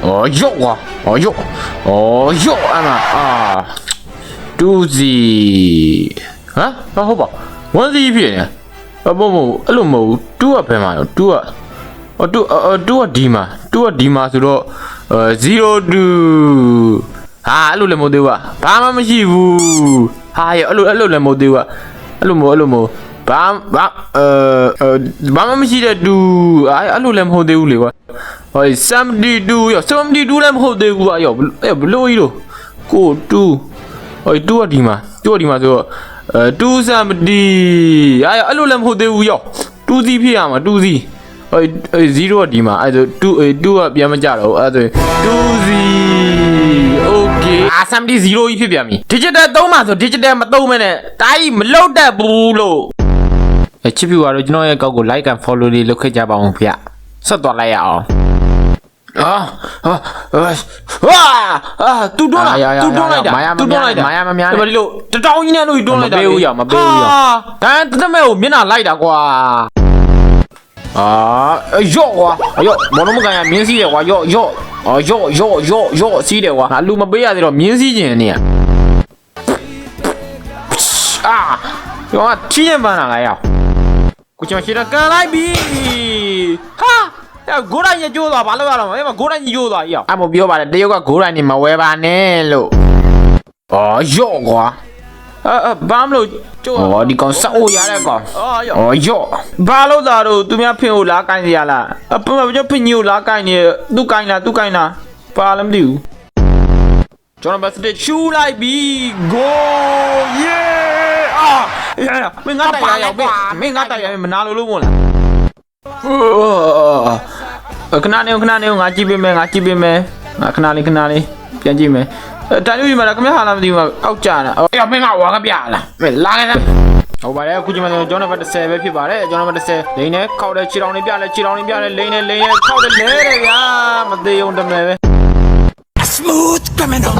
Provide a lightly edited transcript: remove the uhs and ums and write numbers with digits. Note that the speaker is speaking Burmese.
哦哟啊，哦哟，哦哟，俺们啊，肚子啊，那好吧，我这一片呢，不，那么多片嘛，多，多地嘛是咯，zero two，啊，那么多啊，爸妈没媳妇，哎呀，那么多啊，那么。ဘာမှမရှိတဲ့တူအဲ့လိုလည်းမဟုတ်သေးဘူးလေကွာဟို72ရော72လည်းမဟုတ်သေးဘူးအဲ့ဘလို့ကြီးလို့ကိုတူဟိုတူကဒီမှာဆိုတော့270အဲ့လိုလည်းမဟုတ်သေးဘူးရော2စီဖြစ်ရမှာ2စီဟို0ကဒီမှာအဲ့ဆို2ကပြန်မကြတော့အဲ့ဆို2စီโอเค70 0ကြီးဖြစ်ပြန်ပြီ digital သုံးမှာဆို digital မသုံးမဲနဲ့တားကြီးမလောက်တတ်ဘူးလို့ချစ်ပြူကတော့ကျွန်တော်ရဲ့ကောက်ကို like and follow လေးလုပ်ခဲ့ကြပါအောင်ဗျဆက်သွားလိုက်ရအောင်တူတွန်းလိုက်တာမာယာမများနဲ့ဒီလိုတတောင်းကြီးနဲ့လို့တွန်းလိုက်တာမပေးဘူးရဒါတသက်မဲ့ကိုမျက်နှာလိုက်တာကွာရော့ကွာရော့ဘောလုံးမကန်ရမြင်းစည်းတယ်ကွာရော့စီးတယ်ကွာလူမပေးရသေးတော့မြင်းစည်းခြင်းနေရရောချီးရမှန်းလာရကိုကျွန်တော်ရှင်းတာကန်လိုက်ပြီဟာဂိုးတိုင်းညကျိုးသွားဘာလို့ရတော့မလဲဂိုးတိုင်းညကျိုးသွားရောက်အမပြောပါတယ်တရုတ်ကဂိုးတိုင်းနေမဝဲပါနဲ့လို့ရော့ကွာဘာမလို့ကျိုးဒီကောင်စောက်ရတဲ့ကောင်ရော့ဘာလို့သာတော့သူများဖင်ကိုလာကိုင်းရလားပမကျဖင်ကြီးကိုလာကိုင်းနေသူကိုင်းလားဘာလည်းမသိဘူးကျွန်တော်ဘတ်စတစ်ချူလိုက်ပြီဂိုးယေမင်းငါတိုက်ရမနာလို့မို့လားခဏနေငါကြည့်ပေးမယ်ငါခဏလေးပြန်ကြည့်မယ်တန်လူကြီးမှာခမဟာလာမသိဘူးအောက်ကြတာမင်းကဝါကပြလားလာခဲ့လားဟုတ်ပါတယ်အခုချိန်မှာကျွန်တော်ဘတ်10ပဲဖြစ်ပါတယ်ကျွန်တော်ဘတ်10လိန်နဲ့ခောက်တဲ့ခြေထောင်လေးပြလဲလိန်နဲ့ခောက်တဲ့လဲတယ်ဗျာမသေးုံတမယ်ပဲ Smooth criminal